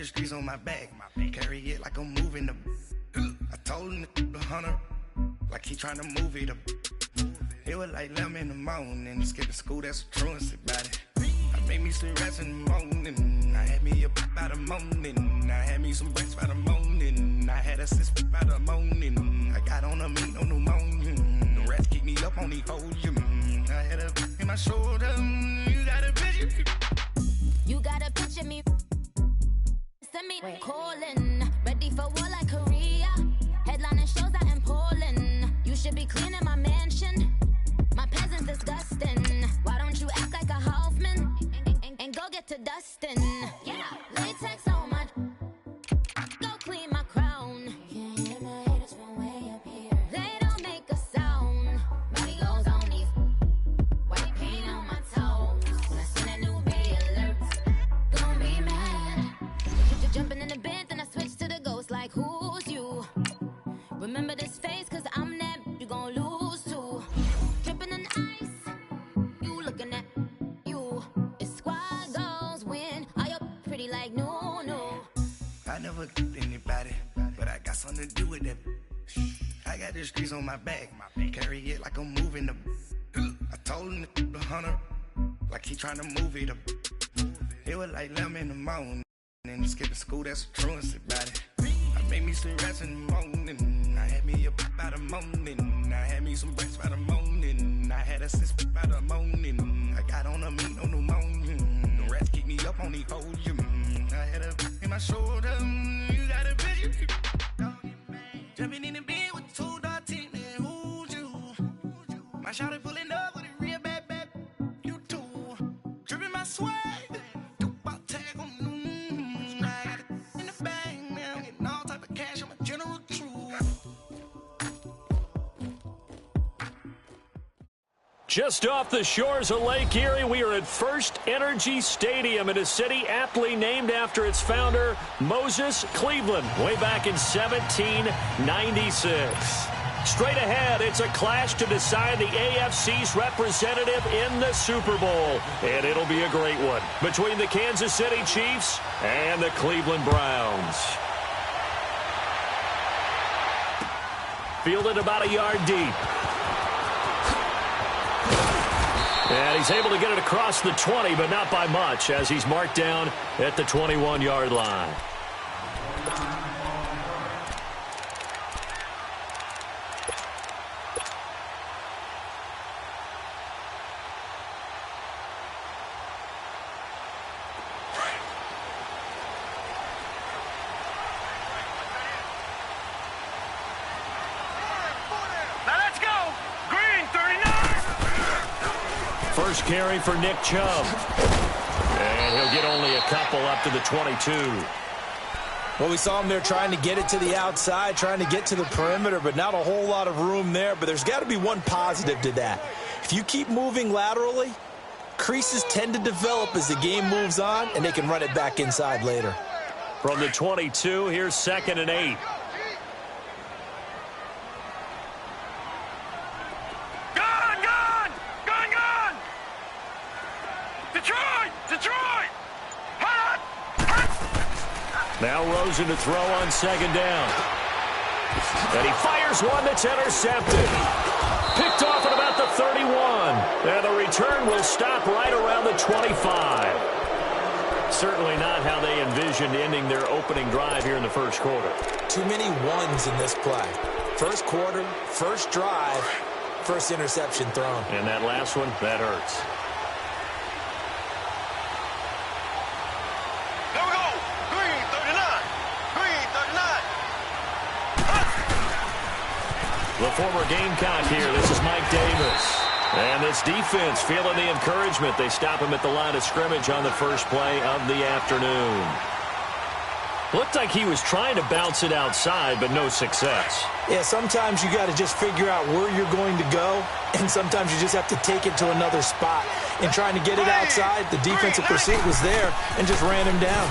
the streets on my back. Carry it like I'm moving the. I told him the hunter, like he trying to move it up. It was like 11 in the morning. Skip to school, that's a truancy about it. I made me some rest in the morning. I had me a by the morning. I had me some breaks by the morning. I had a sis by the morning. I got on a meat, no pneumonia. The rats keep me up on the podium. I had a in my shoulder. You got a picture. You got a picture me. Send me calling. Ready for war like Korea. Headlining shows out in Poland. You should be cleaning my mansion. My peasants disgusting. Why don't you act like a Hoffman and go get to dustin'? Yeah, latex on my. Go clean my crown. Can't hear my haters from way up here. They don't make a sound. Money goes on these. White paint on my toes. When I see that new be alert, gonna be mad. Jumping in the bed, then I switch to the ghost. Like who's you? Remember this face, cause I'm that you gon' lose too. Dripping in ice, you looking at you. It's squad goals win. Are you pretty like no? I never killed anybody, but I got something to do with that. I got the streets on my back, carry it like I'm moving the. I told him the hunter, like he trying to move it up. It was like 11 in the morning. And skip to school, that's a truancy about it. I made me some rest in the morning. I had me a by the morning. I had me some breaks by the morning. I had a sis by the morning. I got on a meat, no pneumonia. The rats keep me up on the podium. I had a in my shoulder. You got a picture. Jumping in the bed with 2 dark teeth. And who's you? My shawty pulling up with a real bad. You too. Dripping my swag. Just off the shores of Lake Erie, we are at First Energy Stadium in a city aptly named after its founder, Moses Cleveland, way back in 1796. Straight ahead, it's a clash to decide the AFC's representative in the Super Bowl. And it'll be a great one between the Kansas City Chiefs and the Cleveland Browns. Fielded about a yard deep. And he's able to get it across the 20, but not by much, as he's marked down at the 21-yard line. First carry for Nick Chubb. And he'll get only a couple up to the 22. Well, we saw him there trying to get it to the outside, trying to get to the perimeter, but not a whole lot of room there. But there's got to be one positive to that. If you keep moving laterally, creases tend to develop as the game moves on, and they can run it back inside later. From the 22, here's 2nd and 8. Now Rosen to throw on 2nd down. And he fires one that's intercepted. Picked off at about the 31. And the return will stop right around the 25. Certainly not how they envisioned ending their opening drive here in the first quarter. Too many ones in this play. First quarter, first drive, first interception thrown. And that last one, that hurts. The former Gamecock here. This is Mike Davis. And this defense feeling the encouragement. They stop him at the line of scrimmage on the first play of the afternoon. Looked like he was trying to bounce it outside, but no success. Yeah, sometimes you got to just figure out where you're going to go, and sometimes you just have to take it to another spot. And trying to get it outside, the defensive pursuit was there and just ran him down.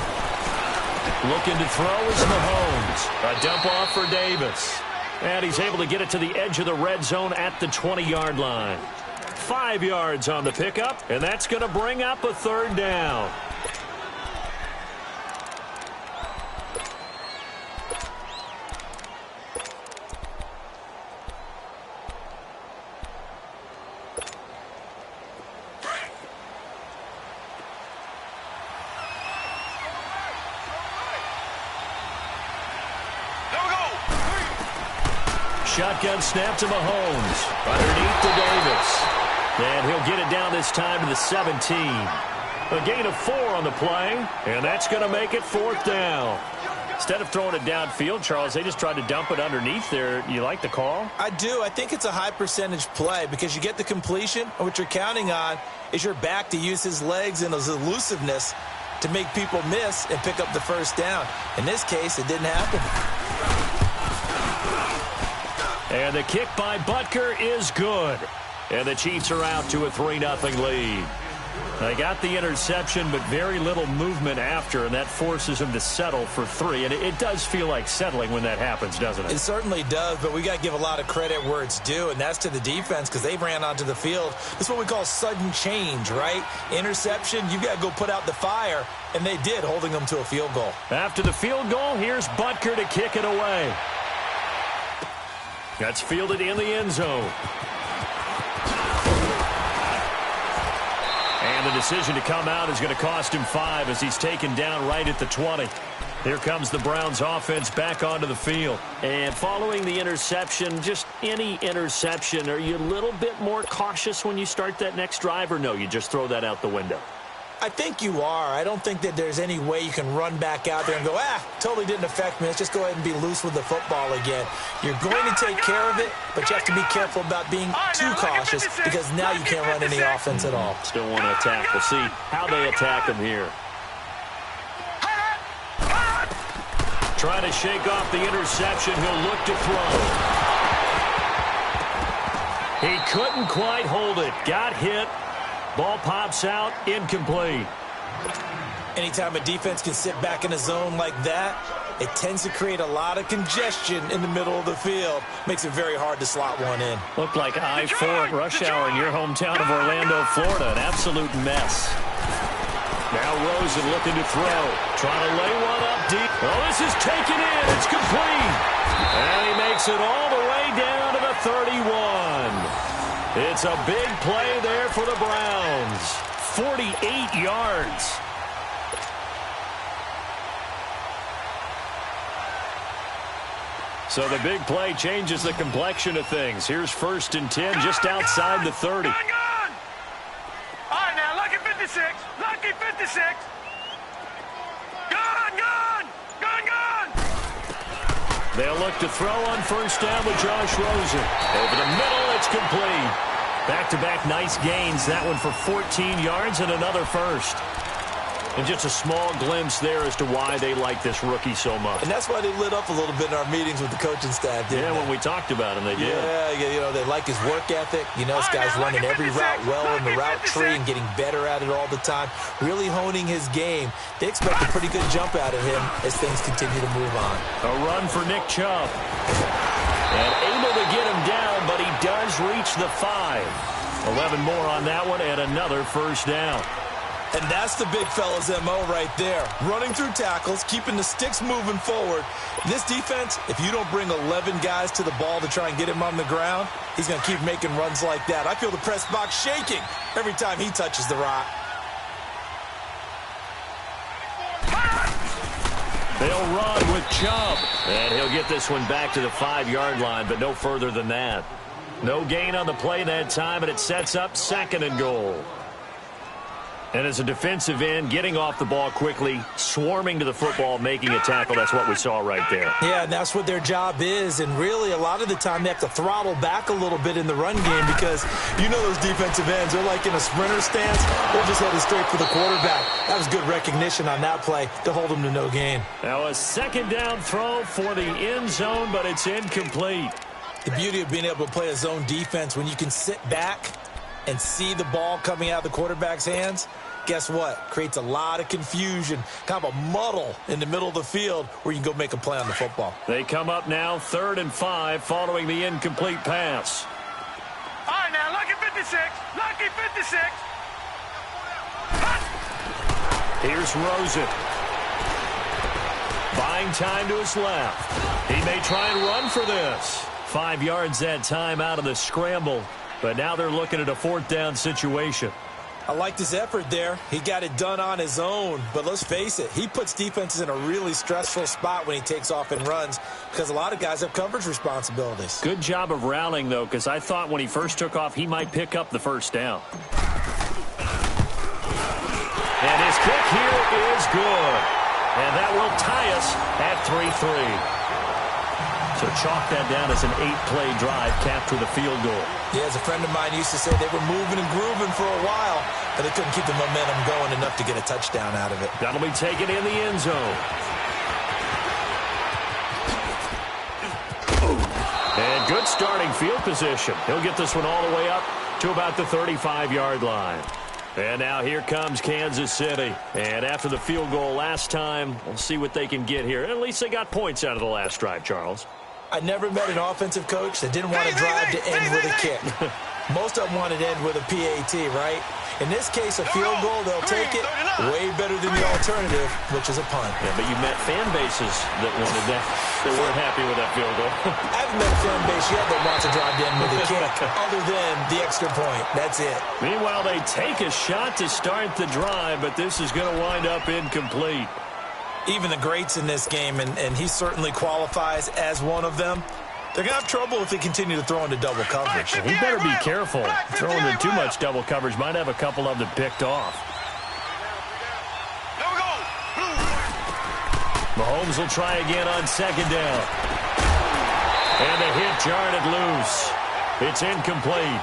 Looking to throw is Mahomes. A dump off for Davis. And he's able to get it to the edge of the red zone at the 20-yard line. 5 yards on the pickup, and that's going to bring up a 3rd down. Shotgun snap to Mahomes. Underneath to Davis. And he'll get it down this time to the 17. A gain of 4 on the play, and that's going to make it 4th down. Instead of throwing it downfield, Charles, they just tried to dump it underneath there. You like the call? I do. I think it's a high percentage play because you get the completion, and what you're counting on is your back to use his legs and his elusiveness to make people miss and pick up the first down. In this case, it didn't happen. And the kick by Butker is good. And the Chiefs are out to a 3-0 lead. They got the interception, but very little movement after, and that forces them to settle for 3. And it does feel like settling when that happens, doesn't it? It certainly does, but we got to give a lot of credit where it's due, and that's to the defense because they ran onto the field. It's what we call sudden change, right? Interception, you got to go put out the fire, and they did, holding them to a field goal. After the field goal, here's Butker to kick it away. That's fielded in the end zone. And the decision to come out is going to cost him 5 as he's taken down right at the 20. Here comes the Browns offense back onto the field. And following the interception, just any interception, are you a little bit more cautious when you start that next drive, or no, you just throw that out the window? I think you are. I don't think that there's any way you can run back out there and go, totally didn't affect me. Let's just go ahead and be loose with the football again. You're going to take care of it, but you have to be careful about being too cautious because now you can't run any offense at all. Still want to attack. We'll see how they attack him here. Trying to shake off the interception. He'll look to throw. He couldn't quite hold it. Got hit. Ball pops out, incomplete. Anytime a defense can sit back in a zone like that, it tends to create a lot of congestion in the middle of the field. Makes it very hard to slot one in. Looked like I-4 at rush hour in your hometown of Orlando, Florida. An absolute mess. Now Rosen looking to throw. Trying to lay one up deep. Oh, this is taken in. It's complete. And he makes it all the way down to the 31. It's a big play there for the Browns. 48 yards. So the big play changes the complexion of things. Here's 1st and 10 just outside the 30. Gun! All right, now, lucky 56. Lucky 56. Gun! They'll look to throw on 1st down with Josh Rosen. Over the middle, it's complete. Back-to-back nice gains. That one for 14 yards and another first. And just a small glimpse there as to why they like this rookie so much. And that's why they lit up a little bit in our meetings with the coaching staff, didn't they? When we talked about him, they did. Yeah, they like his work ethic. You know, this guy's running every route well in the route tree and getting better at it all the time, really honing his game. They expect a pretty good jump out of him as things continue to move on. A run for Nick Chubb. And able to get him down, but he does reach the 5. 11 more on that one and another 1st down. And that's the big fella's MO right there. Running through tackles, keeping the sticks moving forward. This defense, if you don't bring 11 guys to the ball to try and get him on the ground, he's going to keep making runs like that. I feel the press box shaking every time he touches the rock. They'll run with Chubb. And he'll get this one back to the 5-yard line, but no further than that. No gain on the play that time, and it sets up 2nd and goal. And as a defensive end, getting off the ball quickly, swarming to the football, making a tackle, that's what we saw right there. Yeah, and that's what their job is. And really, a lot of the time, they have to throttle back a little bit in the run game because you know those defensive ends, they're like in a sprinter stance. They're just headed straight for the quarterback. That was good recognition on that play to hold them to no gain. Now a 2nd down throw for the end zone, but it's incomplete. The beauty of being able to play a zone defense when you can sit back and see the ball coming out of the quarterback's hands, guess what? Creates a lot of confusion, kind of a muddle in the middle of the field where you can go make a play on the football. They come up now 3rd and 5 following the incomplete pass. All right, now, lucky 56. Lucky 56. Here's Rosen. Buying time to his left. He may try and run for this. 5 yards that time out of the scramble. But now they're looking at a 4th down situation. I liked his effort there. He got it done on his own. But let's face it, he puts defenses in a really stressful spot when he takes off and runs because a lot of guys have coverage responsibilities. Good job of rallying, though, because I thought when he first took off, he might pick up the first down. And his kick here is good. And that will tie us at 3-3. So chalk that down as an 8-play drive capped with a field goal. Yeah, as a friend of mine used to say, they were moving and grooving for a while, but they couldn't keep the momentum going enough to get a touchdown out of it. That'll be taken in the end zone. And good starting field position. He'll get this one all the way up to about the 35-yard line. And now here comes Kansas City. And after the field goal last time, we'll see what they can get here. At least they got points out of the last drive, Charles. I never met an offensive coach that didn't want a drive to end with a kick. Most of them want it to end with a PAT, right? In this case, a field goal, they'll take it way better than the alternative, which is a punt. Yeah, but you met fan bases that wanted that. They weren't happy with that field goal. I haven't met a fan base yet that wants a drive to end with a kick, other than the extra point. That's it. Meanwhile, they take a shot to start the drive, but this is going to wind up incomplete. Even the greats in this game, and he certainly qualifies as one of them, they're going to have trouble if they continue to throw into double coverage. He better be careful. Throwing into too much double coverage might have a couple of them picked off. Mahomes will try again on second down. And the hit jarred it loose. It's incomplete.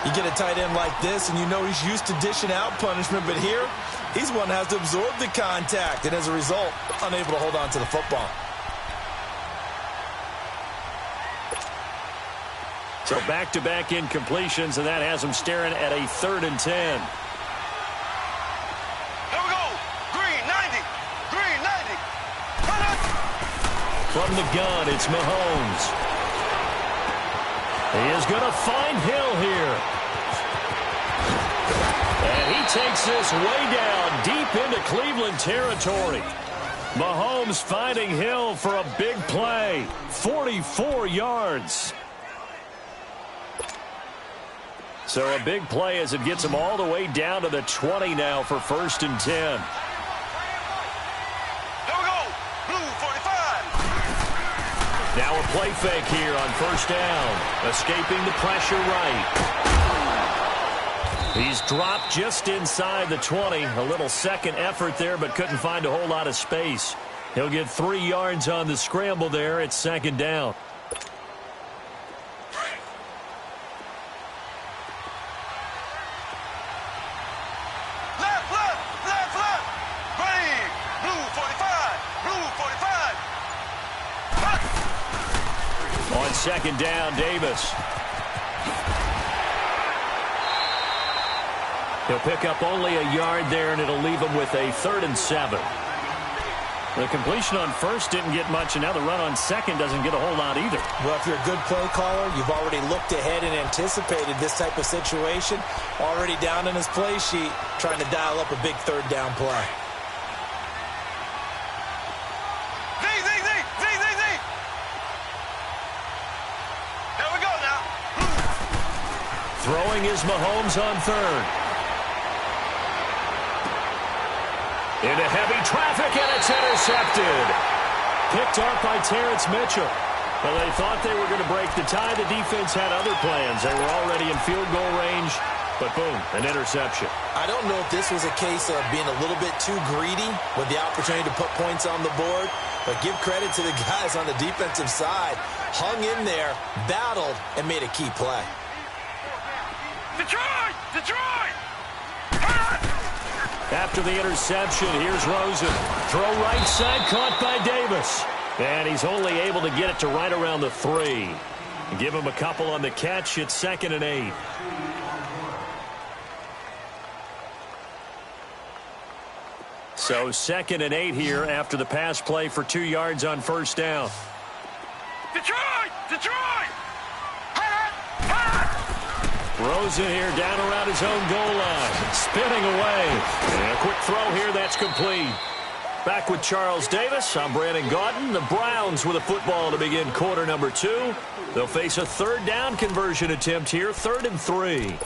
You get a tight end like this, and you know he's used to dishing out punishment, but here, he's one that has to absorb the contact, and as a result, unable to hold on to the football. So back-to-back incompletions, and that has him staring at a 3rd and 10. Here we go. Green, 90. Green, 90. From the gun, it's Mahomes. He is going to find Hill here. And he takes this way down deep into Cleveland territory. Mahomes finding Hill for a big play. 44 yards. So a big play as it gets him all the way down to the 20 now for 1st and 10. Here we go. Blue, 45. Now a play fake here on 1st down. Escaping the pressure right. He's dropped just inside the 20. A little second effort there, but couldn't find a whole lot of space. He'll get 3 yards on the scramble there. It's 2nd down. On 2nd down, Davis. He'll pick up only a yard there, and it'll leave him with a 3rd and 7. The completion on 1st didn't get much, and now the run on 2nd doesn't get a whole lot either. Well, if you're a good play caller, you've already looked ahead and anticipated this type of situation. Already down in his play sheet, trying to dial up a big 3rd down play. Throwing is Mahomes on 3rd. Into heavy traffic, and it's intercepted. Picked off by Terrence Mitchell. Well, they thought they were going to break the tie. The defense had other plans. They were already in field goal range, but boom, an interception. I don't know if this was a case of being a little bit too greedy with the opportunity to put points on the board, but give credit to the guys on the defensive side. Hung in there, battled, and made a key play. Detroit! Detroit! After the interception, here's Rosen. Throw right side, caught by Davis. And he's only able to get it to right around the 3. Give him a couple on the catch. It's 2nd and 8. So 2nd and 8 here after the pass play for 2 yards on 1st down. Detroit! Detroit! Rosen here down around his own goal line. Spinning away. And a quick throw here. That's complete. Back with Charles Davis. I'm Brandon Gaudin. The Browns with a football to begin quarter number 2. They'll face a 3rd down conversion attempt here. 3rd and 3.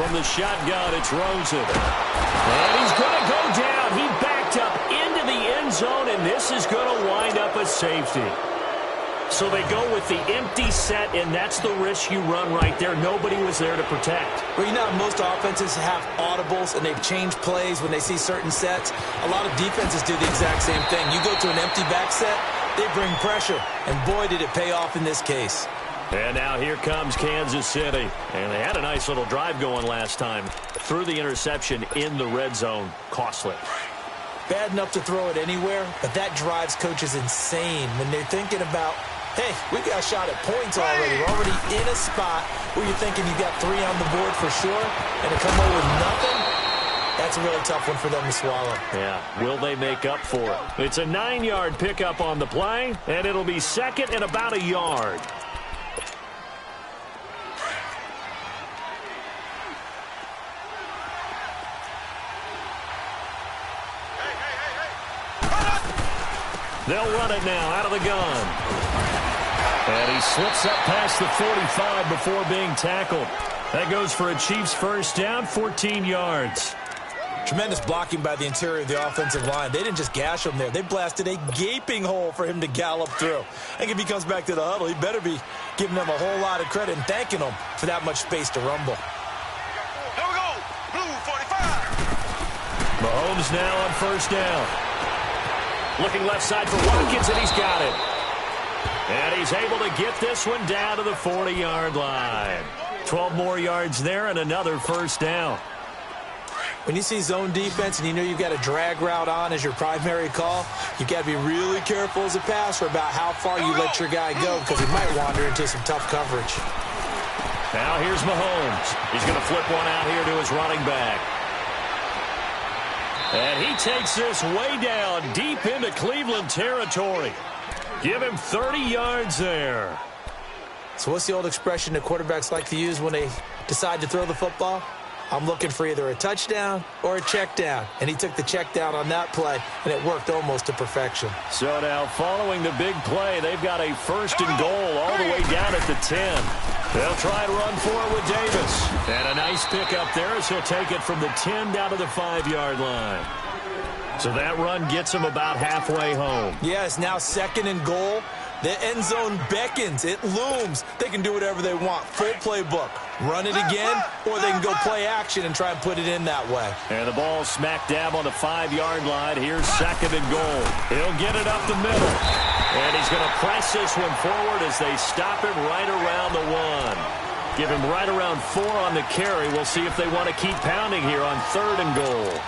from the shotgun, it's Rosen. And he's going to go down. He backed up into the end zone, and this is going to wind up a safety. So they go with the empty set, and that's the risk you run right there. Nobody was there to protect. Well, you know, most offenses have audibles, and they've changed plays when they see certain sets. A lot of defenses do the exact same thing. You go to an empty back set, they bring pressure, and boy, did it pay off in this case. And now here comes Kansas City. And they had a nice little drive going last time. Threw the interception in the red zone. Costly. Bad enough to throw it anywhere, but that drives coaches insane when they're thinking about, hey, we got a shot at points already. We're already in a spot where you're thinking you've got 3 on the board for sure, and to come away with nothing, that's a really tough one for them to swallow. Yeah, will they make up for it? It's a 9-yard pickup on the play, and it'll be second and about a yard. They'll run it now out of the gun. And he slips up past the 45 before being tackled. That goes for a Chiefs first down, 14 yards. Tremendous blocking by the interior of the offensive line. They didn't just gash him there. They blasted a gaping hole for him to gallop through. I think if he comes back to the huddle, he better be giving them a whole lot of credit and thanking them for that much space to rumble. Here we go. Blue 45. Mahomes now on first down. Looking left side for Watkins, and he's got it. And he's able to get this one down to the 40-yard line. 12 more yards there and another first down. When you see zone defense and you know you've got a drag route on as your primary call, you've got to be really careful as a passer about how far you let your guy go because he might wander into some tough coverage. Now here's Mahomes. He's going to flip one out here to his running back. And he takes this way down deep into Cleveland territory. Give him 30 yards there. So what's the old expression that quarterbacks like to use when they decide to throw the football? I'm looking for either a touchdown or a check down. And he took the check down on that play, and it worked almost to perfection. So now following the big play, they've got a first and goal all the way down at the 10. They'll try and run for it with Davis. And a nice pickup there as he'll take it from the 10 down to the 5-yard line. So that run gets him about halfway home. Yeah, it's now second and goal. The end zone beckons. It looms. They can do whatever they want. Full playbook. Run it again, or they can go play action and try and put it in that way. And the ball smack dab on the 5-yard line. Here's second and goal. He'll get it up the middle. And he's going to press this one forward as they stop him right around the 1. Give him right around 4 on the carry. We'll see if they want to keep pounding here on third and goal.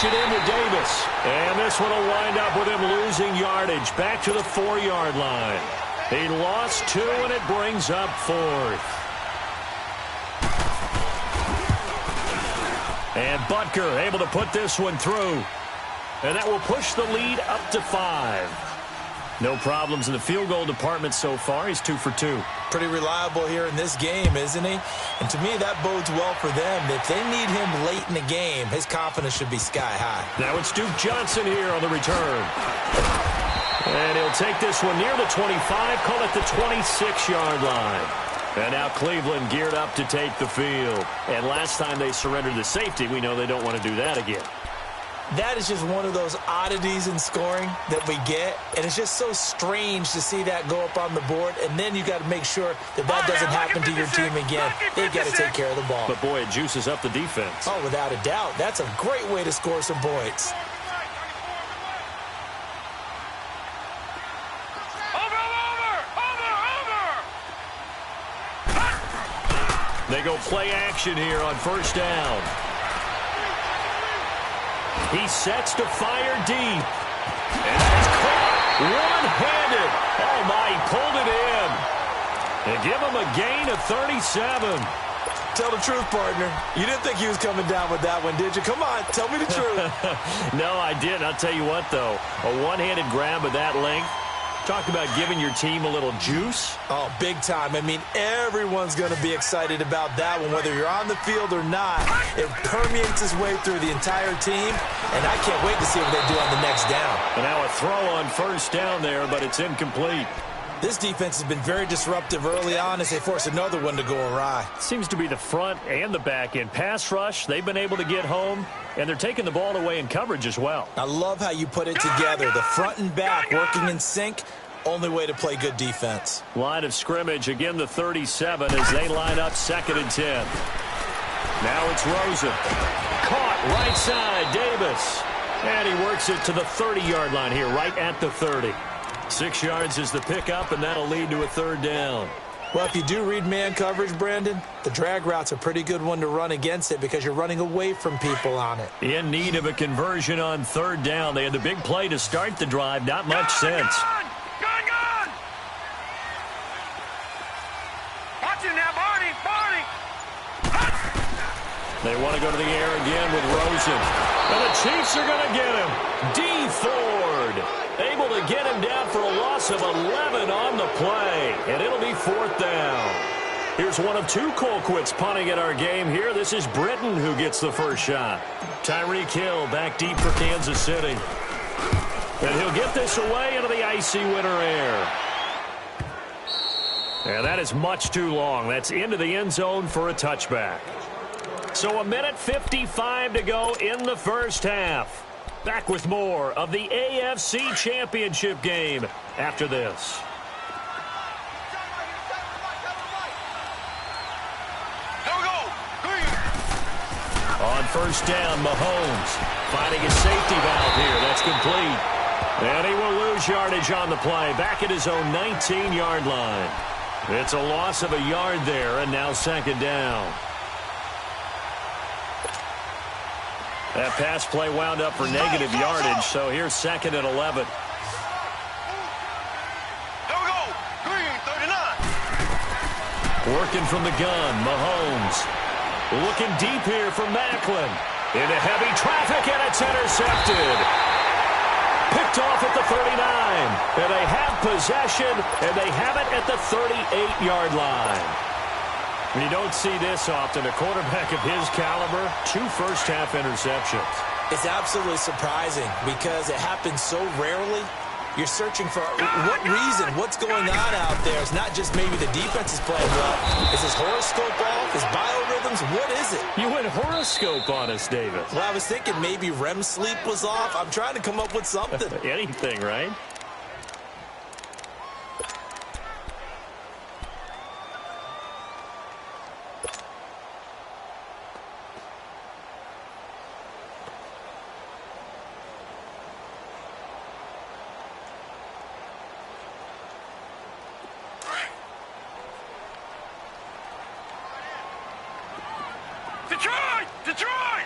It in to Davis. And this one will wind up with him losing yardage back to the 4-yard line. He lost 2, and it brings up 4th. And Butker able to put this one through. And that will push the lead up to 5. No problems in the field goal department so far. He's 2 for 2. Pretty reliable here in this game, isn't he? And to me, that bodes well for them. If they need him late in the game, his confidence should be sky high. Now it's Duke Johnson here on the return. And he'll take this one near the 25, call it the 26-yard line. And now Cleveland geared up to take the field. And last time they surrendered the safety, we know they don't want to do that again. That is just one of those oddities in scoring that we get, and it's just so strange to see that go up on the board, and then you got to make sure that that doesn't happen to your team again. They've got to take care of the ball. But, boy, it juices up the defense. Oh, without a doubt. That's a great way to score some points. They go play action here on first down. He sets to fire deep. And it's caught one-handed. Oh, my, he pulled it in. And give him a gain of 37. Tell the truth, partner. You didn't think he was coming down with that one, did you? Come on, tell me the truth. No, I didn't. I'll tell you what, though. A one-handed grab of that length, Talk about giving your team a little juice. Oh, big time. I mean, everyone's going to be excited about that one, whether you're on the field or not. It permeates its way through the entire team, and I can't wait to see what they do on the next down. And now a throw on first down there, but it's incomplete. This defense has been very disruptive early on as they force another one to go awry. Seems to be the front and the back end. Pass rush, they've been able to get home, and they're taking the ball away in coverage as well. I love how you put it together. The front and back working in sync. Only way to play good defense. Line of scrimmage, again the 37 as they line up 2nd and 10. Now it's Rosen. Caught right side, Davis. And he works it to the 30-yard line here, right at the 30. 6 yards is the pickup, and that'll lead to a 3rd down. Well, if you do read man coverage, Brandon, the drag route's a pretty good one to run against it because you're running away from people on it. In need of a conversion on 3rd down. They had the big play to start the drive. Not much sense. Gone! Watch it now, Barney! They want to go to the air again with Rosen. And the Chiefs are going to get him. D. Ford able to get him down for a loss of 11 on the play. And it'll be 4th down. Here's one of 2 Colquitts punting in our game here. This is Britton who gets the first shot. Tyreek Hill back deep for Kansas City. And he'll get this away into the icy winter air. And that is much too long. That's into the end zone for a touchback. So 1:55 to go in the first half. Back with more of the AFC Championship game after this. On first down, Mahomes finding a safety valve here. That's complete. And he will lose yardage on the play. Back at his own 19-yard line. It's a loss of a yard there, and now 2nd down. That pass play wound up for negative yardage, so here's 2nd and 11. There we go. Green, 39. Working from the gun, Mahomes. Looking deep here for Macklin. Into heavy traffic, and it's intercepted. Picked off at the 39. And they have possession, and they have it at the 38-yard line. You don't see this often. A quarterback of his caliber, 2 first-half interceptions. It's absolutely surprising because it happens so rarely. You're searching for what reason, what's going on out there. It's not just maybe the defense is playing well. Is his horoscope off? His biorhythms? What is it? You went horoscope on us, David. Well, I was thinking maybe REM sleep was off. I'm trying to come up with something. Anything, right? Detroit!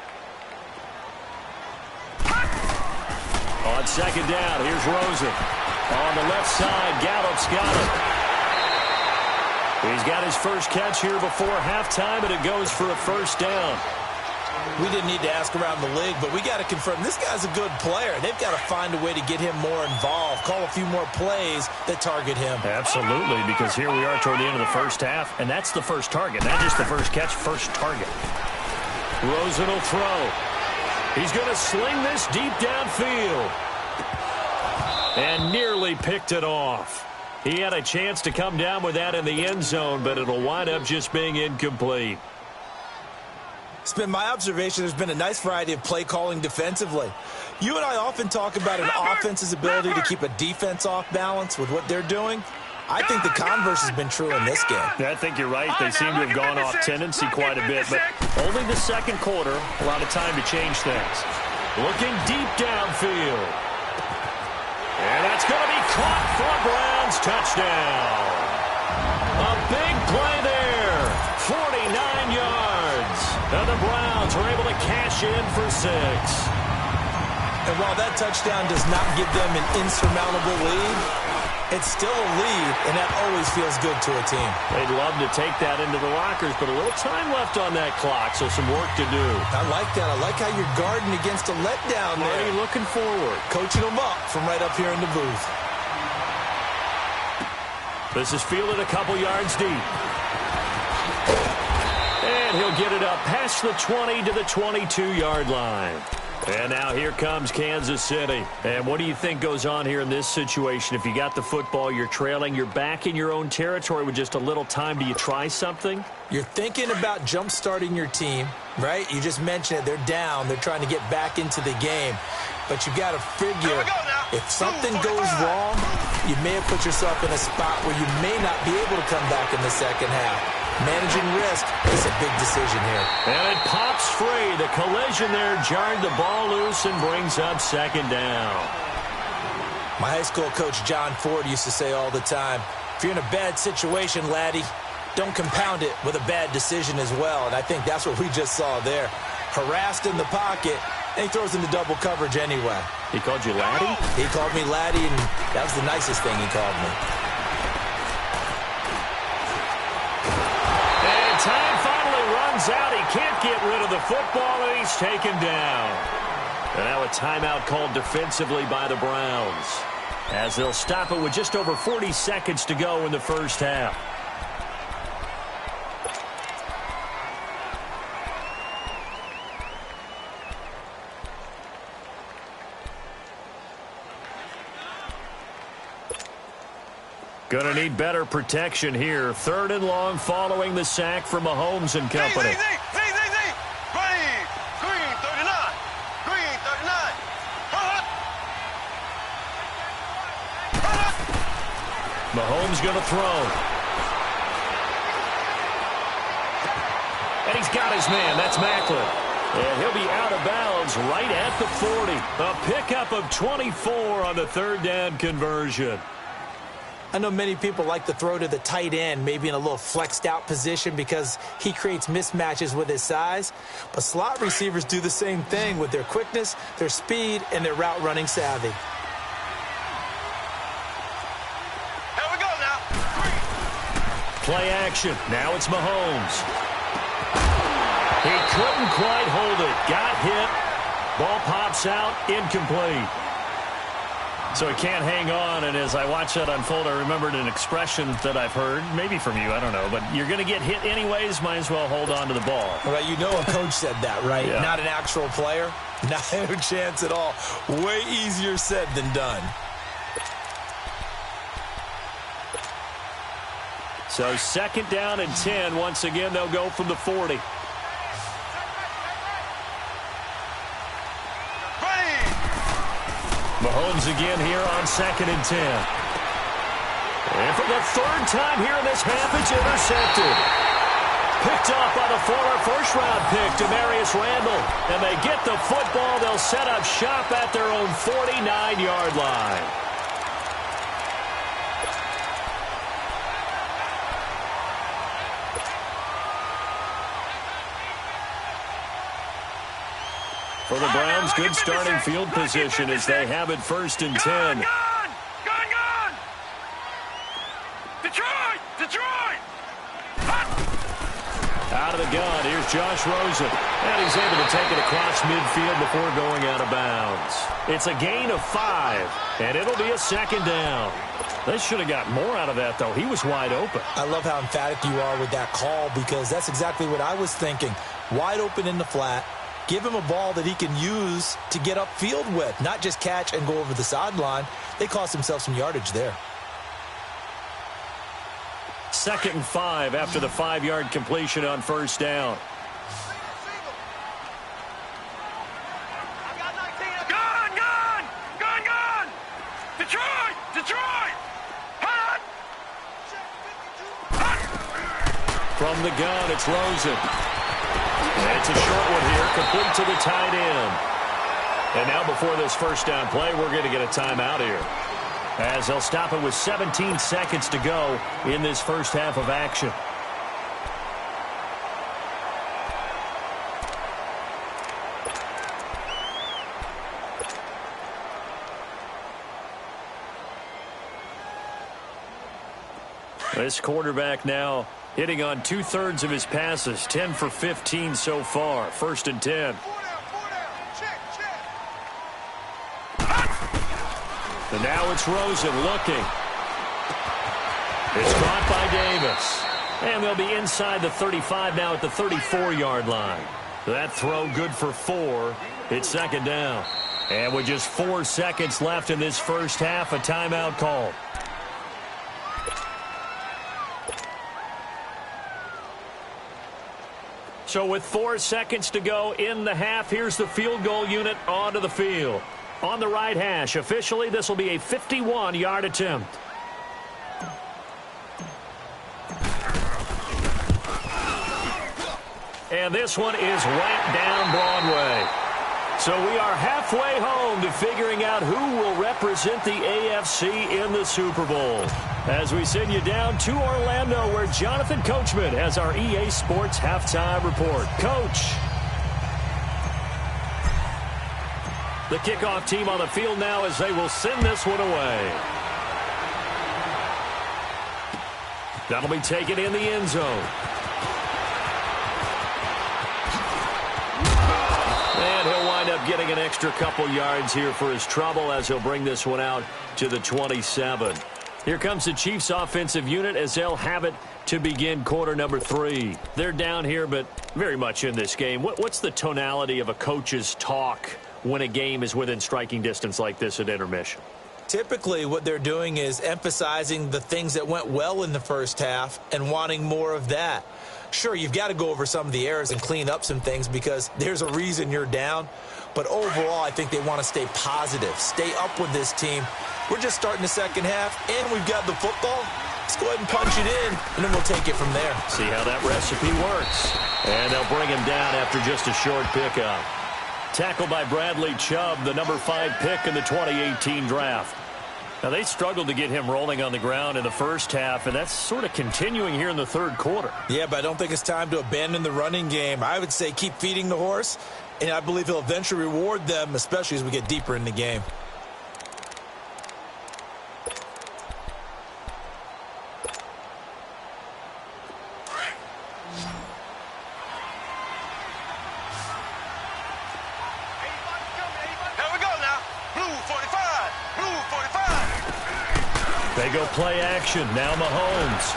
On 2nd down, here's Rosen. On the left side, Gallup's got it. He's got his first catch here before halftime, and it goes for a 1st down. We didn't need to ask around the league, but we got to confirm this guy's a good player. They've got to find a way to get him more involved, call a few more plays that target him. Absolutely, because here we are toward the end of the first half, and that's the first target, not just the first catch, first target. Rosen will throw. He's going to sling this deep downfield. And nearly picked it off. He had a chance to come down with that in the end zone, but it'll wind up just being incomplete. It's been my observation there's been a nice variety of play calling defensively. You and I often talk about an offense's ability to keep a defense off balance with what they're doing. I think the converse has been true in this game. I think you're right. They seem to have gone off tendency quite a bit, but only the 2nd quarter, a lot of time to change things. Looking deep downfield. And that's going to be caught for a Browns touchdown. A big play there. 49 yards. And the Browns are able to cash in for 6. And while that touchdown does not give them an insurmountable lead, it's still a lead, and that always feels good to a team. They'd love to take that into the lockers, but a little time left on that clock, so some work to do. I like that. I like how you're guarding against a letdown there. Already looking forward. Coaching them up from right up here in the booth. This is fielded a couple yards deep. And he'll get it up past the 20 to the 22-yard line. And now here comes Kansas City. And what do you think goes on here in this situation? If you got the football, you're trailing, you're back in your own territory with just a little time. Do you try something? You're thinking about jump-starting your team, right? You just mentioned it. They're down. They're trying to get back into the game. But you've got to figure if something goes wrong, you may have put yourself in a spot where you may not be able to come back in the second half. Managing risk is a big decision here. And it pops free. The collision there jarred the ball loose and brings up second down. My high school coach, John Ford, used to say all the time, if you're in a bad situation, laddie, don't compound it with a bad decision as well. And I think that's what we just saw there. Harassed in the pocket, and he throws into double coverage anyway. He called you laddie? He called me laddie, and that was the nicest thing he called me. Time finally runs out. He can't get rid of the football, and he's taken down. And now a timeout called defensively by the Browns, as they'll stop it with just over 40 seconds to go in the first half. Going to need better protection here. 3rd and long following the sack from Mahomes and company. Green 39. Green 39. Mahomes going to throw. And he's got his man. That's Macklin. And he'll be out of bounds right at the 40. A pickup of 24 on the 3rd down conversion. I know many people like to throw to the tight end, maybe in a little flexed out position because he creates mismatches with his size. But slot receivers do the same thing with their quickness, their speed, and their route running savvy. Here we go now. Play action. Now it's Mahomes. He couldn't quite hold it. Got hit. Ball pops out. Incomplete. So he can't hang on, and as I watch that unfold, I remembered an expression that I've heard, maybe from you, I don't know, but you're going to get hit anyways, might as well hold on to the ball. Right, you know a coach said that, right? Yeah. Not an actual player. Not a chance at all. Way easier said than done. So 2nd down and 10. Once again, they'll go from the 40. Mahomes again here on 2nd and 10. And for the 3rd time here in this half, it's intercepted. Picked up by the former first-round pick, Demarius Randall. And they get the football. They'll set up shop at their own 49-yard line. For the Browns, good starting field position as they have it 1st and 10. Gone! Detroit! Out of the gun, here's Josh Rosen. And he's able to take it across midfield before going out of bounds. It's a gain of 5, and it'll be a 2nd down. They should have got more out of that, though. He was wide open. I love how emphatic you are with that call because that's exactly what I was thinking. Wide open in the flat. Give him a ball that he can use to get upfield with, not just catch and go over the sideline. They cost themselves some yardage there. 2nd and 5 after the 5-yard completion on 1st down. Gone! Detroit! Hot! From the gun, it's Rosen. And it's a short one here, complete to the tight end. And now before this 1st down play, we're going to get a timeout here, as they'll stop it with 17 seconds to go in this first half of action. This quarterback now hitting on 2/3 of his passes, 10 for 15 so far. 1st and 10. And now it's Rosen looking. It's caught by Davis. And they'll be inside the 35 now at the 34-yard line. That throw good for 4. It's second down. And with just 4 seconds left in this first half, a timeout call. So with 4 seconds to go in the half, here's the field goal unit onto the field. On the right hash, officially this will be a 51-yard attempt. And this one is right down Broadway. So we are halfway home to figuring out who will represent the AFC in the Super Bowl. As we send you down to Orlando, where Jonathan Coachman has our EA Sports Halftime Report. Coach. The kickoff team on the field now as they will send this one away. That'll be taken in the end zone. And he'll wind up getting an extra couple yards here for his trouble as he'll bring this one out to the 27. Here comes the Chiefs offensive unit as they'll have it to begin quarter number 3. They're down here, but very much in this game. What's the tonality of a coach's talk when a game is within striking distance like this at intermission? Typically, what they're doing is emphasizing the things that went well in the first half and wanting more of that. Sure, you've got to go over some of the errors and clean up some things because there's a reason you're down. But overall, I think they want to stay positive, stay up with this team. We're just starting the second half, and we've got the football. Let's go ahead and punch it in, and then we'll take it from there. See how that recipe works. And they'll bring him down after just a short pickup. Tackled by Bradley Chubb, the number 5 pick in the 2018 draft. Now, they struggled to get him rolling on the ground in the first half, and that's sort of continuing here in the third quarter. Yeah, but I don't think it's time to abandon the running game. I would say keep feeding the horse, and I believe he'll eventually reward them, especially as we get deeper in the game. They go play action. Now Mahomes.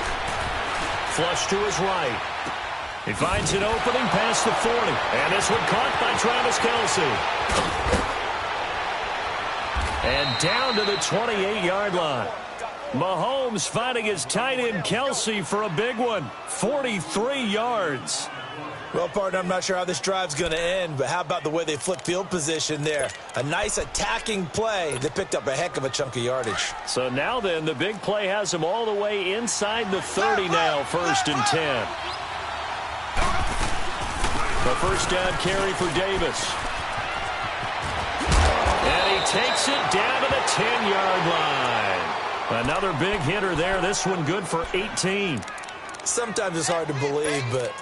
Flush to his right. He finds an opening past the 40. And this one caught by Travis Kelce. And down to the 28-yard line. Mahomes finding his tight end Kelce for a big one. 43 yards. Well, partner, I'm not sure how this drive's going to end, but how about the way they flip field position there? A nice attacking play. They picked up a heck of a chunk of yardage. So now then, the big play has them all the way inside the 30 now, 1st and 10. The first down carry for Davis. And he takes it down to the 10-yard line. Another big hitter there. This one good for 18. Sometimes it's hard to believe, but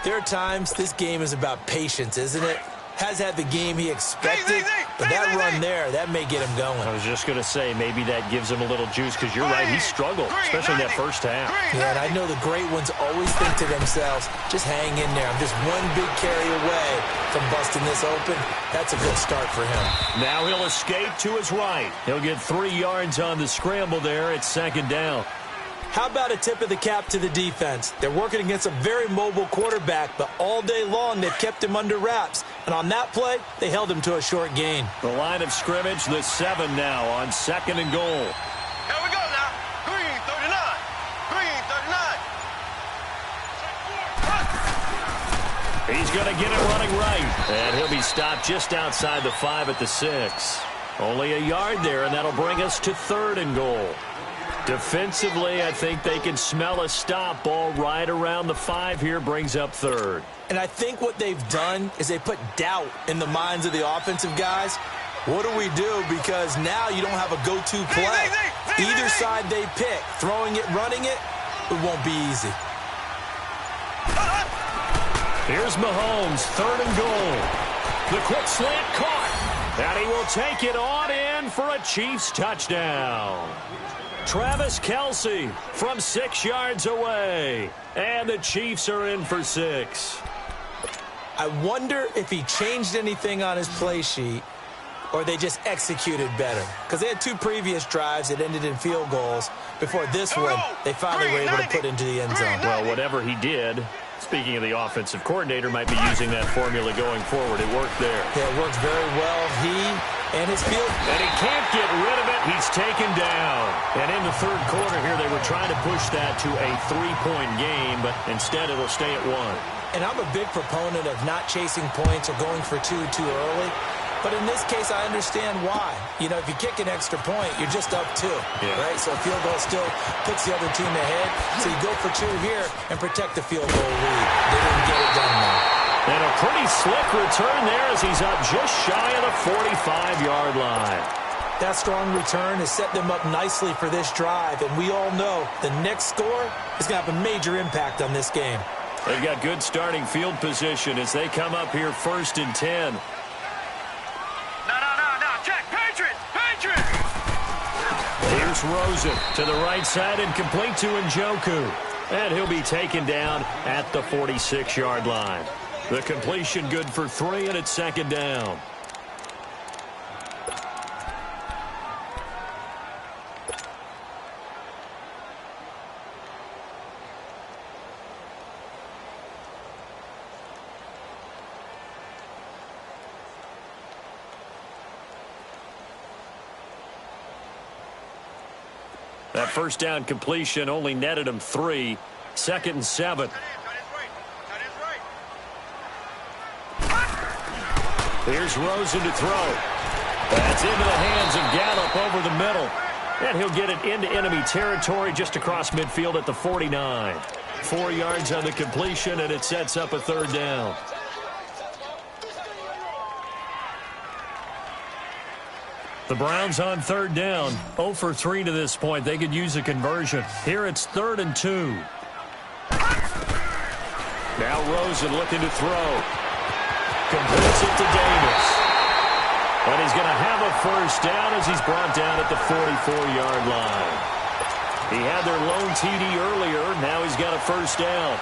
there are times this game is about patience, isn't it? Has had the game he expected, but that run there, that may get him going. I was just going to say, maybe that gives him a little juice, because you're right, he struggled, especially in that first half. Yeah, and I know the great ones always think to themselves, just hang in there. I'm just one big carry away from busting this open. That's a good start for him. Now he'll escape to his right. He'll get 3 yards on the scramble there. It's second down. How about a tip of the cap to the defense? They're working against a very mobile quarterback, but all day long they've kept him under wraps. And on that play, they held him to a short gain. The line of scrimmage, the 7 now on 2nd and goal. Here we go now. Green 39. Green 39. He's going to get it running right. And he'll be stopped just outside the 5 at the 6. Only a yard there, and that'll bring us to 3rd and goal. Defensively, I think they can smell a stop. Ball right around the 5 here, brings up 3rd. And I think what they've done is they put doubt in the minds of the offensive guys. What do we do? Because now you don't have a go-to play. Either side they pick, throwing it, running it, it won't be easy. Here's Mahomes, 3rd and goal. The quick slant caught. And he will take it on in for a Chiefs touchdown. Travis Kelce from 6 yards away. And the Chiefs are in for 6. I wonder if he changed anything on his play sheet or they just executed better? Because they had 2 previous drives that ended in field goals. Before this one, they finally were able to put into the end zone. Well, whatever he did, speaking of the offensive coordinator, might be using that formula going forward. It worked there. Yeah, it works very well. He and his field. And he can't get rid of it. He's taken down. And in the third quarter here, they were trying to push that to a 3-point game, but instead it'll stay at 1. And I'm a big proponent of not chasing points or going for 2 too early. But in this case, I understand why. You know, if you kick an extra point, you're just up 2, right? So a field goal still puts the other team ahead. So you go for 2 here and protect the field goal lead. They didn't get it done there. And a pretty slick return there as he's up just shy of the 45-yard line. That strong return has set them up nicely for this drive. And we all know the next score is going to have a major impact on this game. They've got good starting field position as they come up here 1st and 10. Here's Rosen to the right side and complete to Njoku. And he'll be taken down at the 46-yard line. The completion good for 3, and it's 2nd down. That first down completion only netted him 3. 2nd and 7. Here's Rosen to throw. That's into the hands of Gallup over the middle. And he'll get it into enemy territory just across midfield at the 49. 4 yards on the completion, and it sets up a 3rd down. The Browns on 3rd down. 0 for 3 to this point. They could use a conversion. Here it's 3rd and 2. Now Rosen looking to throw. Completes it to Davis. And he's going to have a 1st down as he's brought down at the 44-yard line. He had their lone TD earlier. Now he's got a 1st down.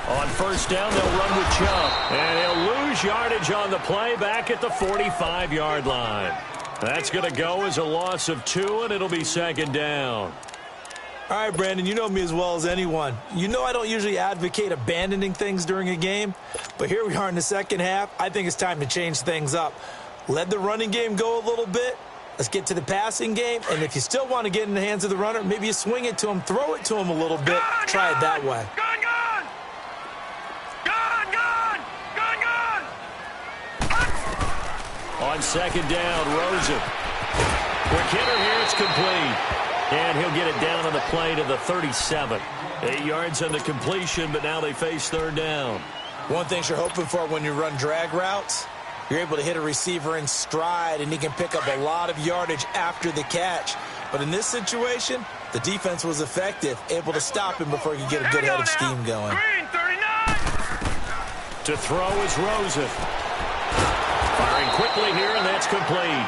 On 1st down, they'll run with Chubb. And he'll lose yardage on the play back at the 45-yard line. That's going to go as a loss of 2, and it'll be 2nd down. All right, Brandon, you know me as well as anyone. You know I don't usually advocate abandoning things during a game, but here we are in the second half. I think it's time to change things up. Let the running game go a little bit. Let's get to the passing game, and if you still want to get in the hands of the runner, maybe you swing it to him, throw it to him a little bit, try it that way. On 2nd down, Rosen. Quick hitter here, it's complete. And he'll get it down on the play to the 37. 8 yards on the completion, but now they face 3rd down. One thing you're hoping for when you run drag routes, you're able to hit a receiver in stride, and he can pick up a lot of yardage after the catch. But in this situation, the defense was effective, able to stop him before he could get a good head of steam going. To throw is Rosen. Firing quickly here, and that's complete.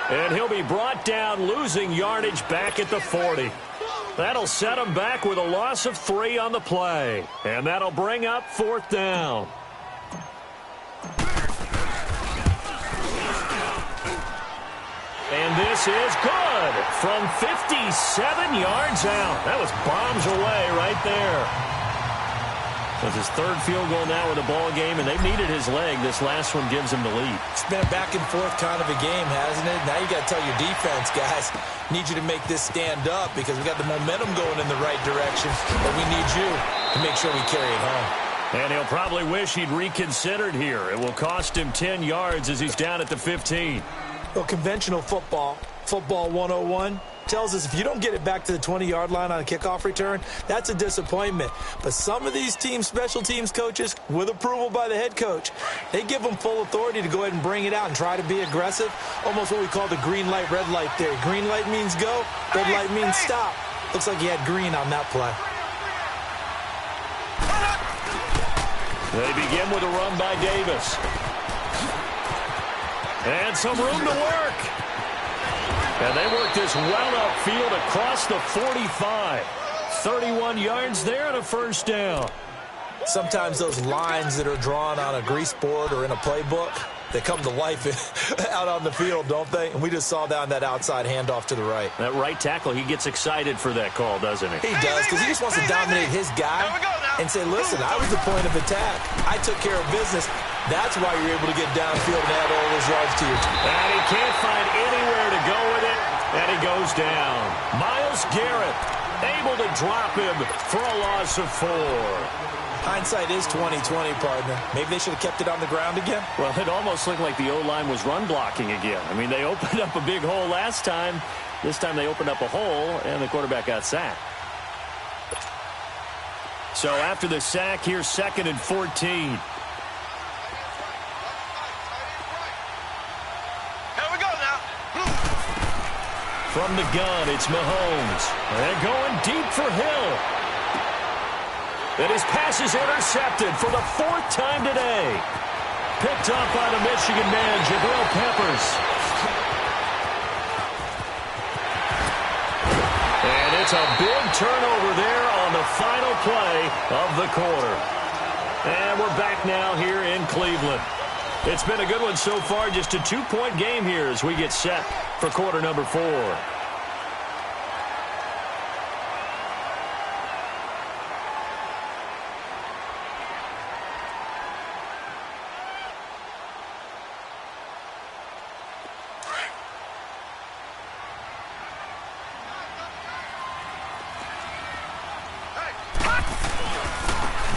And he'll be brought down, losing yardage back at the 40. That'll set him back with a loss of 3 on the play. And that'll bring up 4th down. And this is good from 57 yards out. That was bombs away right there. That's his 3rd field goal now with the ball game, and they've needed his leg. This last one gives him the lead. It's been a back-and-forth kind of a game, hasn't it? Now you got to tell your defense, guys, need you to make this stand up because we got the momentum going in the right direction, but we need you to make sure we carry it home. And he'll probably wish he'd reconsidered here. It will cost him 10 yards as he's down at the 15. Well, conventional football 101, tells us if you don't get it back to the 20-yard line on a kickoff return, that's a disappointment. But some of these team special teams coaches, with approval by the head coach, they give them full authority to go ahead and bring it out and try to be aggressive. Almost what we call the green light, red light theory. Green light means go, red light means stop. Looks like he had green on that play. They begin with a run by Davis. And some room to work. And they work this well upfield across the 45. 31 yards there and a first down. Sometimes those lines that are drawn on a grease board or in a playbook, they come to life out on the field, don't they? And we just saw down that outside handoff to the right. That right tackle, he gets excited for that call, doesn't he? He does, because he just wants to dominate his guy and say, listen, I was the point of attack. I took care of business. That's why you're able to get downfield and add all those yards to your team. And he can't find anywhere to go with it, and he goes down. Myles Garrett able to drop him for a loss of 4. Hindsight is 20/20, partner. Maybe they should have kept it on the ground again. Well, it almost looked like the O-line was run blocking again. I mean, they opened up a big hole last time. This time they opened up a hole, and the quarterback got sacked. So after the sack, here's 2nd and 14. From the gun, it's Mahomes. And going deep for Hill. And his pass is intercepted for the 4th time today. Picked up by the Michigan man, Jabril Peppers. And it's a big turnover there on the final play of the quarter. And we're back now here in Cleveland. It's been a good one so far, just a 2-point game here as we get set for quarter number 4.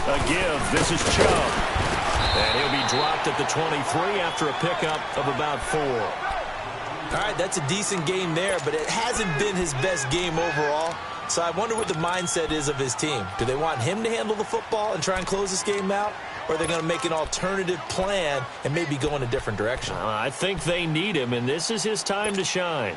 A give. This is Chubb. And he'll be dropped at the 23 after a pickup of about 4. All right, that's a decent game there, but it hasn't been his best game overall. So I wonder what the mindset is of his team. Do they want him to handle the football and try and close this game out? Or are they going to make an alternative plan and maybe go in a different direction? I think they need him, and this is his time to shine.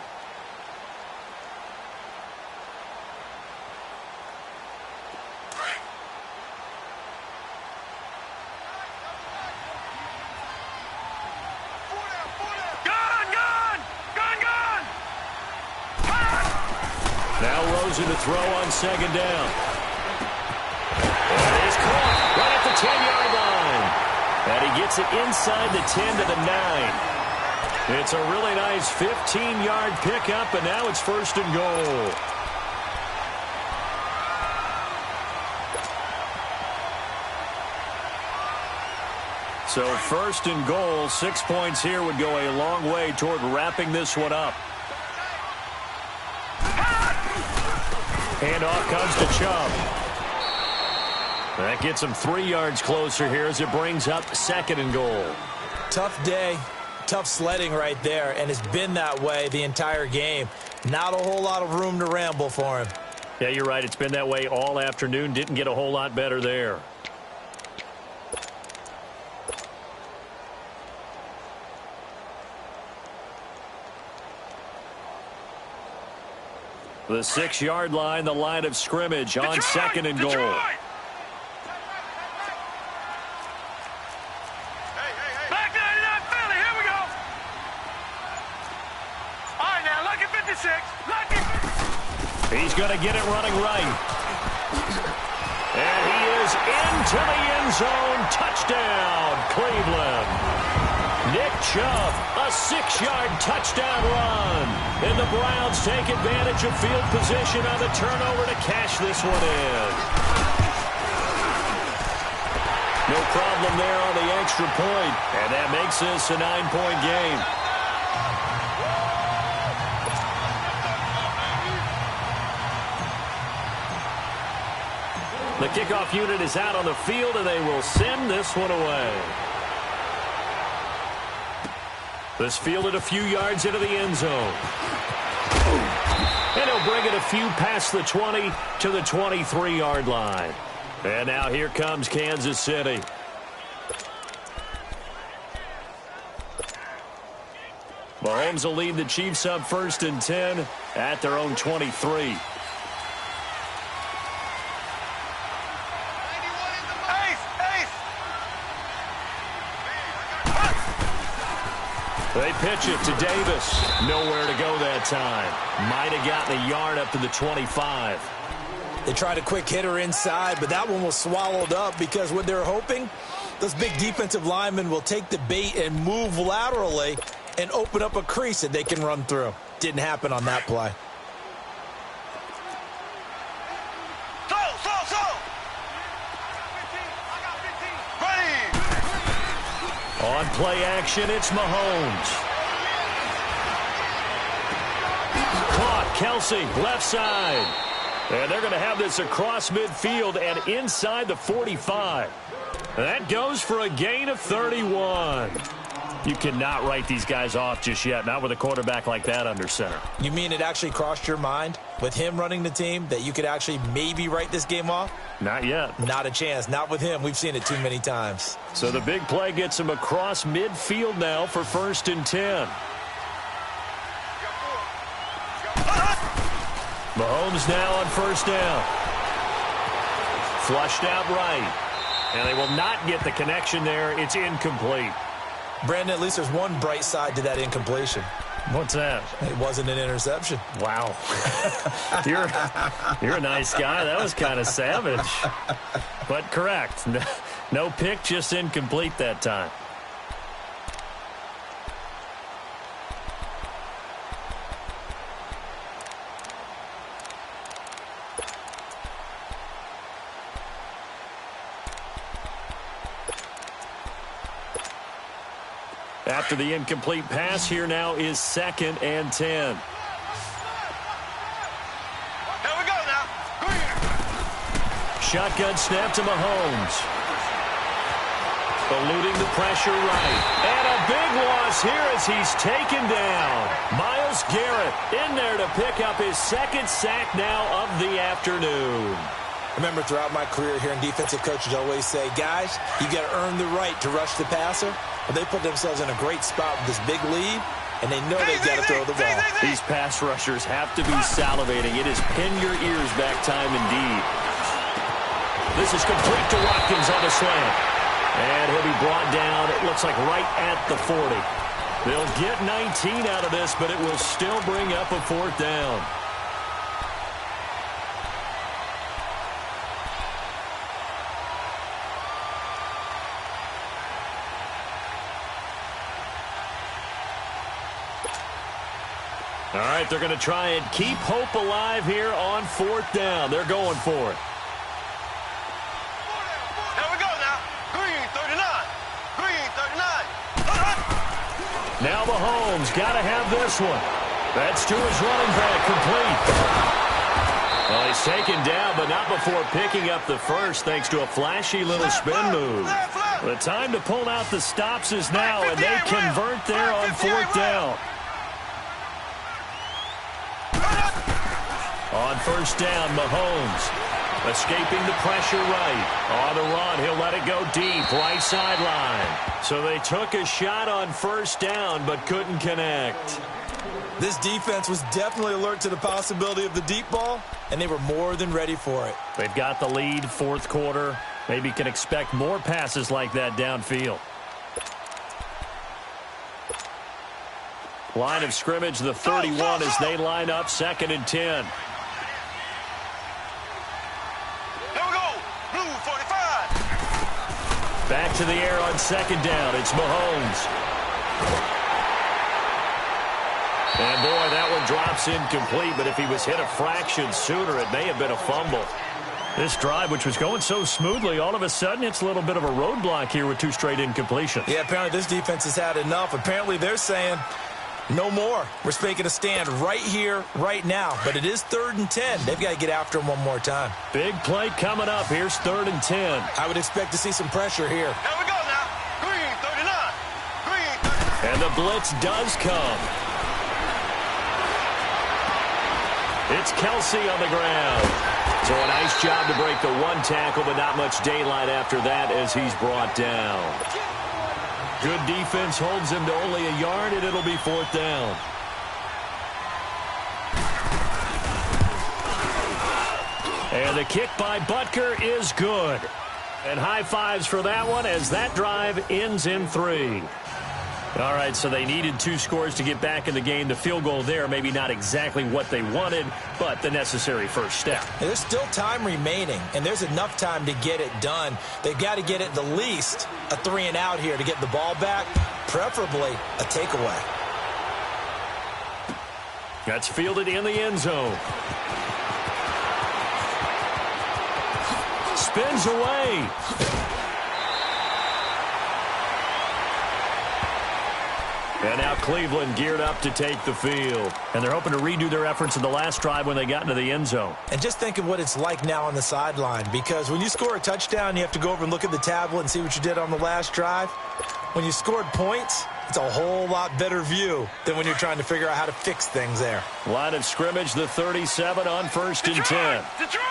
To throw on 2nd down. And he's caught right at the 10-yard line. And he gets it inside the 10 to the 9. It's a really nice 15-yard pickup, and now it's 1st and goal. So 1st and goal, 6 points here would go a long way toward wrapping this one up. Handoff comes to Chubb. That gets him 3 yards closer here as it brings up 2nd and goal. Tough day, tough sledding right there, and it's been that way the entire game. Not a whole lot of room to ramble for him. Yeah, you're right. It's been that way all afternoon. Didn't get a whole lot better there. The 6-yard line, the line of scrimmage on 2nd and goal. Back to 99 Philly, here we go. All right, now, lucky 56. Lucky 56. He's going to get it running right. And he is into the end zone. Touchdown, Cleveland. Nick Chubb, a 6-yard touchdown run. And the Browns take advantage of field position on the turnover to cash this one in. No problem there on the extra point. And that makes this a 9-point game. The kickoff unit is out on the field, and they will send this one away. This fielded a few yards into the end zone. And he'll bring it a few past the 20 to the 23-yard line. And now here comes Kansas City. Mahomes will lead the Chiefs up 1st and 10 at their own 23. They pitch it to Davis. Nowhere to go that time. Might have gotten a yard up to the 25. They tried a quick hitter inside, but that one was swallowed up because what they're hoping, those big defensive linemen will take the bait and move laterally and open up a crease that they can run through. Didn't happen on that play. On play action, it's Mahomes. Caught, Kelsey, left side. And they're going to have this across midfield and inside the 45. That goes for a gain of 31. You cannot write these guys off just yet, not with a quarterback like that under center. You mean it actually crossed your mind with him running the team that you could actually maybe write this game off? Not yet. Not a chance. Not with him. We've seen it too many times. So the big play gets him across midfield now for 1st and 10. Mahomes now on 1st down. Flushed out right. And they will not get the connection there. It's incomplete. Brandon, at least there's one bright side to that incompletion. What's that? It wasn't an interception. Wow. You're a nice guy. That was kind of savage. But correct. No pick, just incomplete that time. After the incomplete pass, here now is 2nd and 10. Here we go now. Shotgun snap to Mahomes. Eluding the pressure right. And a big loss here as he's taken down. Myles Garrett in there to pick up his 2nd sack now of the afternoon. Remember, throughout my career here in defensive coaches always say, guys, you got to earn the right to rush the passer. But they put themselves in a great spot with this big lead, and they know they've got to throw the ball. These pass rushers have to be salivating. It is pin your ears back time indeed. This is complete to Watkins on the slant. And he'll be brought down, it looks like right at the 40. They'll get 19 out of this, but it will still bring up a 4th down. All right, they're going to try and keep hope alive here on 4th down. They're going for it. Here we go now. Green 39. Green 39. Now Mahomes got to have this one. That's to his running back, complete. Well, he's taken down, but not before picking up the first thanks to a flashy little spin move. The time to pull out the stops is now, and they convert there on 4th down. On 1st down, Mahomes escaping the pressure right. On the run, he'll let it go deep, right sideline. So they took a shot on 1st down, but couldn't connect. This defense was definitely alert to the possibility of the deep ball, and they were more than ready for it. They've got the lead, 4th quarter. Maybe can expect more passes like that downfield. Line of scrimmage, the 31 as they line up 2nd and 10. Back to the air on 2nd down. It's Mahomes. And, boy, that one drops incomplete, but if he was hit a fraction sooner, it may have been a fumble. This drive, which was going so smoothly, all of a sudden it's a little bit of a roadblock here with 2 straight incompletions. Yeah, apparently this defense has had enough. Apparently they're saying no more. We're making a stand right here, right now. But it is 3rd and 10. They've got to get after him one more time. Big play coming up. Here's 3rd and 10. I would expect to see some pressure here. Here we go now. Green 39. Green 39. And the blitz does come. It's Kelsey on the ground. So a nice job to break the 1 tackle, but not much daylight after that as he's brought down. Good defense holds him to only a yard, and it'll be 4th down. And the kick by Butker is good. And high fives for that one as that drive ends in 3. All right, so they needed 2 scores to get back in the game. The field goal there, maybe not exactly what they wanted, but the necessary first step. There's still time remaining, and there's enough time to get it done. They've got to get at the least a 3-and-out here to get the ball back, preferably a takeaway. That's fielded in the end zone. Spins away. And now Cleveland geared up to take the field. And they're hoping to redo their efforts in the last drive when they got into the end zone. And just think of what it's like now on the sideline, because when you score a touchdown, you have to go over and look at the tablet and see what you did on the last drive. When you scored points, it's a whole lot better view than when you're trying to figure out how to fix things there. Line of scrimmage, the 37 on 1st and 10. Detroit!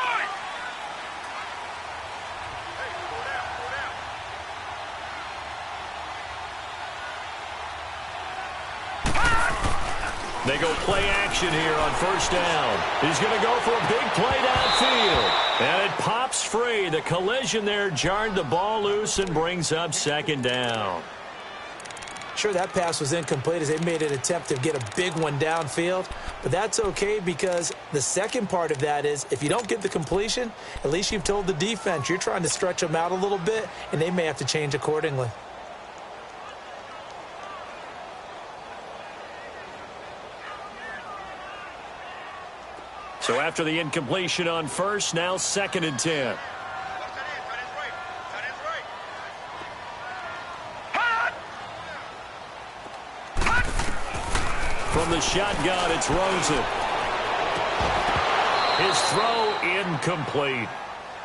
They go play action here on 1st down. He's going to go for a big play downfield. And it pops free. The collision there jarred the ball loose and brings up 2nd down. Sure, that pass was incomplete as they made an attempt to get a big one downfield. But that's okay, because the second part of that is if you don't get the completion, at least you've told the defense you're trying to stretch them out a little bit, and they may have to change accordingly. So after the incompletion on 1st, now 2nd and 10. From the shotgun, it's Rosen. His throw incomplete.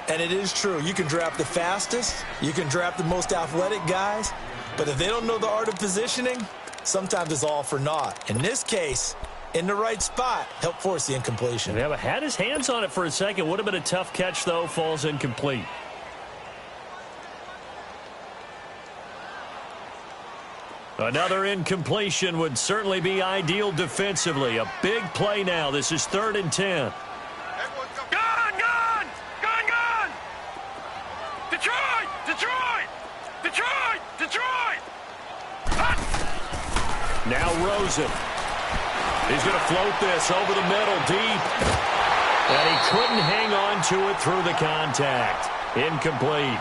And it is true. You can draft the fastest. You can draft the most athletic guys. But if they don't know the art of positioning, sometimes it's all for naught. In this case, in the right spot, helped force the incompletion. Yeah, but had his hands on it for a second. Would have been a tough catch, though. Falls incomplete. Another incompletion would certainly be ideal defensively. A big play now. This is 3rd and 10. Gone! Detroit! Now Rosen. He's going to float this over the middle deep. And he couldn't hang on to it through the contact. Incomplete.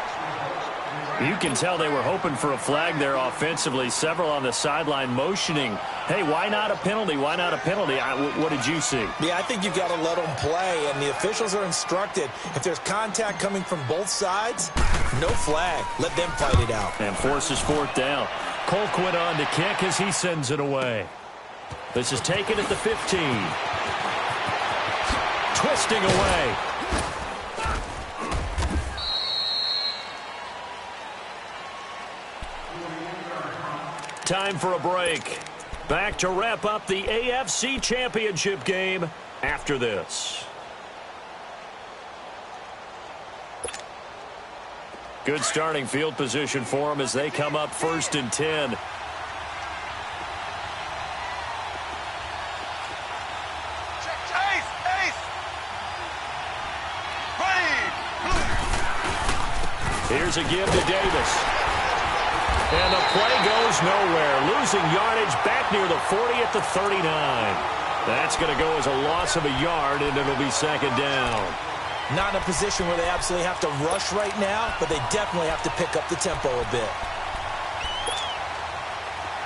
You can tell they were hoping for a flag there offensively. Several on the sideline motioning, hey, why not a penalty? Why not a penalty? What did you see? Yeah, I think you've got to let them play, and the officials are instructed. If there's contact coming from both sides, no flag. Let them fight it out. And forces 4th down. Colquitt on to kick as he sends it away. This is taken at the 15. Twisting away. Time for a break. Back to wrap up the AFC Championship game after this. Good starting field position for them as they come up 1st and 10. Here's a give to Davis. And the play goes nowhere. Losing yardage back near the 40 at the 39. That's going to go as a loss of a yard, and it'll be 2nd down. Not in a position where they absolutely have to rush right now, but they definitely have to pick up the tempo a bit.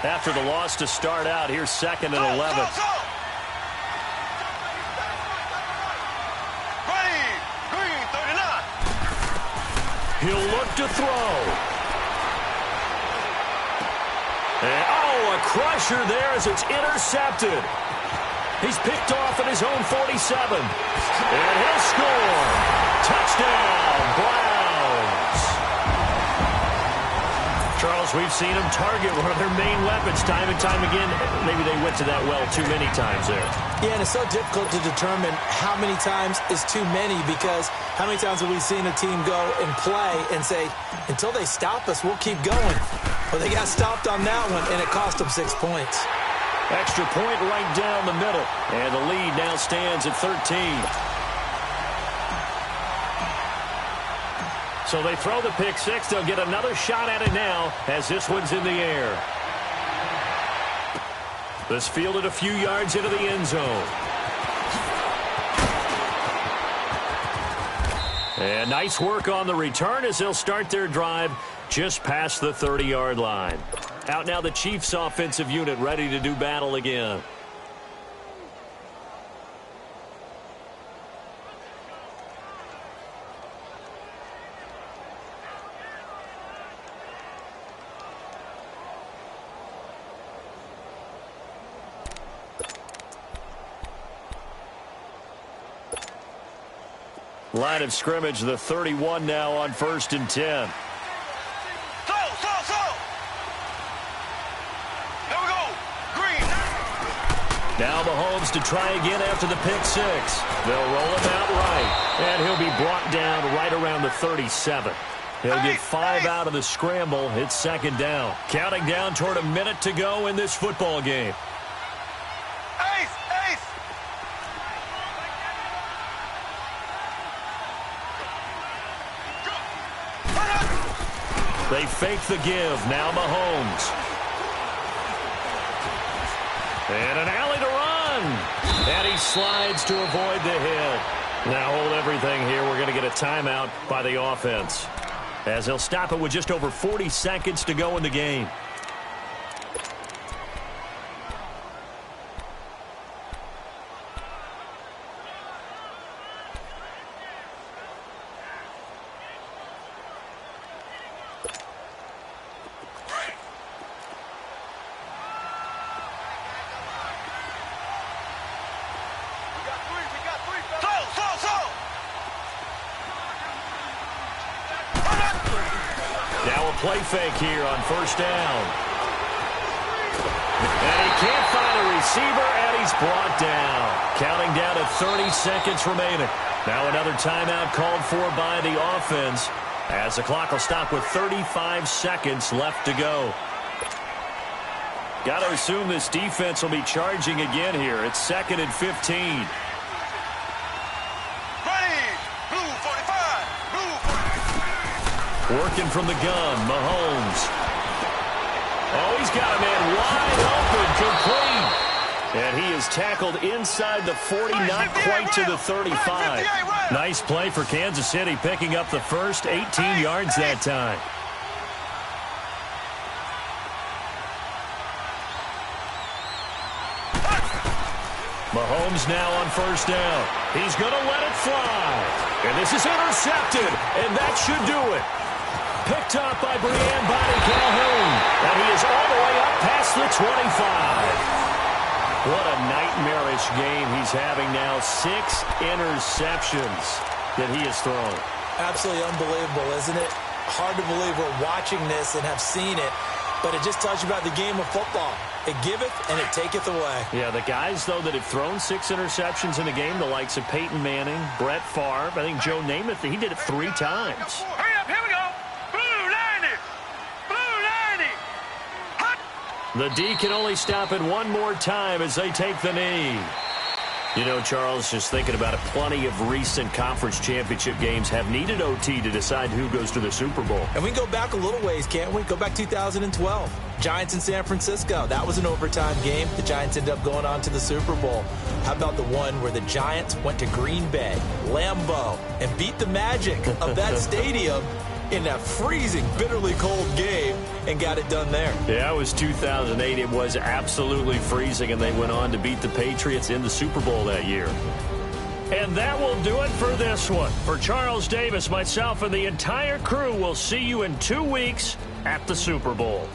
After the loss to start out, here's 2nd and 11. He'll look to throw. And, a crusher there as it's intercepted. He's picked off at his own 47. And he'll score. Touchdown, Browns. Charles, we've seen him target one of their main weapons time and time again. Maybe they went to that well too many times there. Yeah, and it's so difficult to determine how many times is too many, because how many times have we seen a team go and play and say, until they stop us, we'll keep going. Well, they got stopped on that one, and it cost them 6 points. Extra point right down the middle. And the lead now stands at 13. So they throw the pick six. They'll get another shot at it now as this one's in the air. This fielded a few yards into the end zone. And nice work on the return as they'll start their drive just past the 30-yard line. Out now the Chiefs offensive unit ready to do battle again. Line of scrimmage, the 31 now on 1st and 10. Here we go. Green. Now Mahomes to try again after the pick six. They'll roll him out right, and he'll be brought down right around the 37. He'll get 5 out of the scramble. It's 2nd down. Counting down toward a minute to go in this football game. They fake the give. Now Mahomes. And an alley to run. And he slides to avoid the hit. Now hold everything here. We're going to get a timeout by the offense, as they'll stop it with just over 40 seconds to go in the game. Play fake here on 1st down. And he can't find a receiver, and he's brought down. Counting down to 30 seconds remaining. Now another timeout called for by the offense, as the clock will stop with 35 seconds left to go. Got to assume this defense will be charging again here. It's 2nd and 15. Working from the gun, Mahomes. Oh, he's got a man wide open, complete. And he is tackled inside the 40, not quite to the 35. Nice play for Kansas City, picking up the first 18 yards that time. Mahomes now on 1st down. He's going to let it fly. And this is intercepted, and that should do it. Picked up by Brian Body Calhoun. And he is all the way up past the 25. What a nightmarish game he's having now. 6 interceptions that he has thrown. Absolutely unbelievable, isn't it? Hard to believe we're watching this and have seen it. But it just tells you about the game of football. It giveth and it taketh away. Yeah, the guys, though, that have thrown 6 interceptions in the game, the likes of Peyton Manning, Brett Favre, I think Joe Namath, he did it 3 times. Hurry up, here we go. The D can only stop it one more time as they take the knee. You know, Charles, just thinking about it, plenty of recent conference championship games have needed OT to decide who goes to the Super Bowl. And we can go back a little ways, can't we? Go back 2012. Giants in San Francisco. That was an overtime game. The Giants ended up going on to the Super Bowl. How about the one where the Giants went to Green Bay, Lambeau, and beat the magic of that stadium in that freezing, bitterly cold game and got it done there? Yeah, it was 2008. It was absolutely freezing, and they went on to beat the Patriots in the Super Bowl that year. And that will do it for this one. For Charles Davis, myself, and the entire crew, we'll see you in 2 weeks at the Super Bowl.